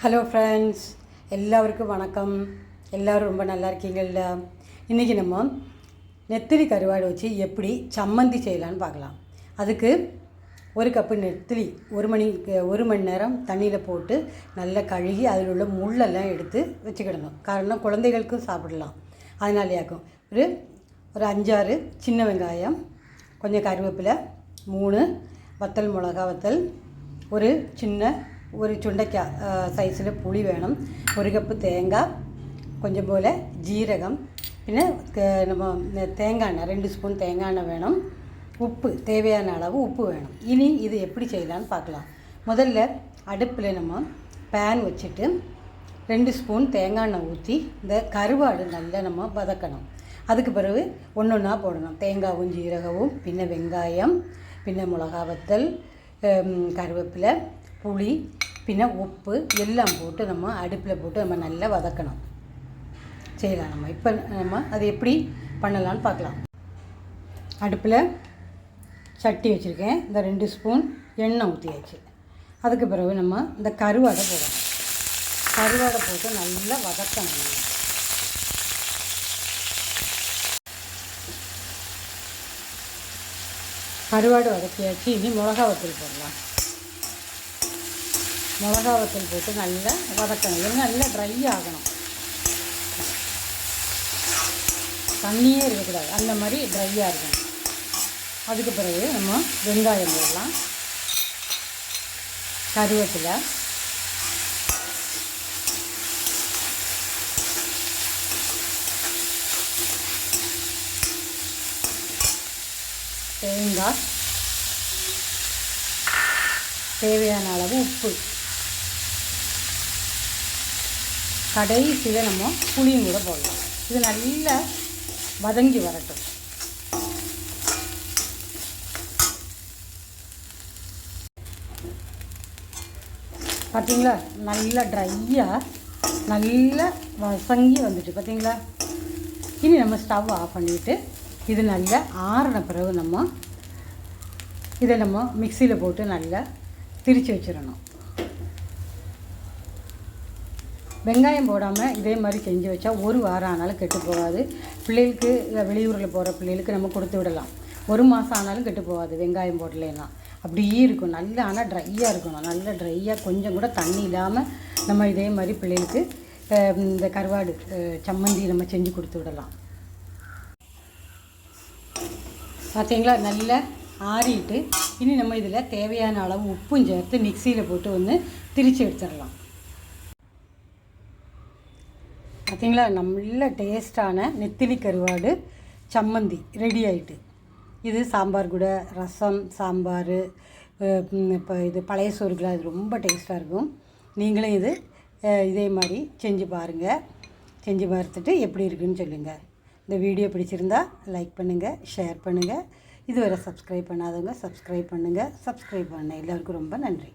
Hello friends, எல்லாருக்கும் வணக்கம். எல்லோரும் ரொம்ப நல்லா இருக்கீங்கள்ல. இன்றைக்கி நம்ம நெத்திலி கருவாடு வச்சு எப்படி சம்மந்தி செய்யலான்னு பார்க்கலாம். அதுக்கு ஒரு கப்பு நெத்திலி ஒரு மணி நேரம் தண்ணியில் போட்டு நல்லா கழுகி அதில் உள்ள முள்ளெல்லாம் எடுத்து வச்சுக்கிடணும். காரணம் குழந்தைகளுக்கும் சாப்பிடலாம், அதனாலேயாக்கும். ஒரு 5-6 சின்ன வெங்காயம், கொஞ்சம் கருவேப்பிலை, 3 வத்தல் மிளகா வத்தல், ஒரு சுண்டைக்காய் சைஸில் புளி வேணும், ஒரு கப்பு தேங்காய், கொஞ்சம் போல் ஜீரகம், பின்ன நம்ம தேங்காய் எண்ணெய் 2 ஸ்பூன் தேங்காய் எண்ணெய் வேணும், உப்பு தேவையான அளவு உப்பு வேணும். இனி இது எப்படி செய்யலான்னு பார்க்கலாம். முதல்ல அடுப்பில் நம்ம பேன் வச்சுட்டு 2 ஸ்பூன் தேங்காய் எண்ணெய் ஊற்றி இந்த கருவாடு நல்லா நம்ம வதக்கணும். அதுக்கு பிறகு ஒன்றா போடணும். தேங்காயும் ஜீரகமும், பின்ன வெங்காயம், பின்ன மிளகா வத்தல், கருவேப்பிலை, புளி, பின்ன உப்பு எல்லாம் போட்டு நம்ம அடுப்பில் போட்டு நம்ம நல்லா வதக்கணும் செய்யலாம். இப்போ நம்ம அது எப்படி பண்ணலான்னு பார்க்கலாம். அடுப்பில் சட்டி வச்சுருக்கேன். இந்த 2 ஸ்பூன் எண்ணெய் ஊற்றியாச்சு. அதுக்கு பிறகு நம்ம இந்த கருவாடை போடணும். கருவாடை போட்டு நல்லா வதக்கணும். கருவாடு வதக்கியாச்சு. இனி மிளகா வத்தல் போடலாம். மிளகா வத்தல் போட்டு நல்லா வதக்கணும். இது நல்லா ட்ரை ஆகணும், தண்ணியே இருக்கக்கூடாது, அந்த மாதிரி ட்ரையாக இருக்கணும். அதுக்கு பிறகு நம்ம வெங்காயம் போடலாம், கருவேப்பிலை, தேங்காய், தேவையான அளவு உப்பு, கடைசியில் நம்ம புளியும் கூட போடலாம். இது நல்லா வதங்கி வரட்டும். பார்த்தீங்களா, நல்லா ட்ரையாக நல்லா வதங்கி வந்துட்டு பார்த்தீங்களா. இனி நம்ம ஸ்டவ் ஆஃப் பண்ணிவிட்டு இது நல்லா ஆறின பிறகு இதை நம்ம மிக்சியில் போட்டு நல்லா திரித்து வச்சிடணும். வெங்காயம் போடாமல் இதே மாதிரி செஞ்சு வச்சா 1 வாரம் ஆனாலும் கெட்டு போகாது. பிள்ளைகளுக்கு வெளியூரில் போகிற பிள்ளைகளுக்கு நம்ம கொடுத்து விடலாம். 1 மாதம் ஆனாலும் கெட்டு போகாது வெங்காயம் போடலைன்னா. அப்படியே இருக்கும் நல்லா. ஆனால் ட்ரையாக இருக்கணும், நல்லா ட்ரையாக, கொஞ்சம் கூட தண்ணி இல்லாமல் நம்ம இதே மாதிரி பிள்ளைகளுக்கு இந்த கருவாடு சம்மந்தி நம்ம செஞ்சு கொடுத்து விடலாம். பார்த்தீங்களா, நல்லா ஆறிட்டு இனி நம்ம இதில் தேவையான அளவு உப்பும் சேர்த்து மிக்சியில் போட்டு திரித்து எடுத்துடலாம். பார்த்தீங்களா, நல்ல டேஸ்டான நெத்திலி கருவாடு சம்மந்தி ரெடி ஆகிட்டு. இது சாம்பார் கூட, ரசம், சாம்பார், இப்போ இது பழைய சோறுக்கெலாம் இது ரொம்ப டேஸ்ட்டாக இருக்கும். நீங்களும் இதே மாதிரி செஞ்சு பாருங்கள். செஞ்சு பார்த்துட்டு எப்படி இருக்குன்னு சொல்லுங்கள். இந்த வீடியோ பிடிச்சிருந்தா லைக் பண்ணுங்கள், ஷேர் பண்ணுங்கள். இதுவரை சப்ஸ்கிரைப் பண்ணாதவங்க சப்ஸ்கிரைப் பண்ணுங்கள். சப்ஸ்கிரைப் பண்ண எல்லாருக்கும் ரொம்ப நன்றி.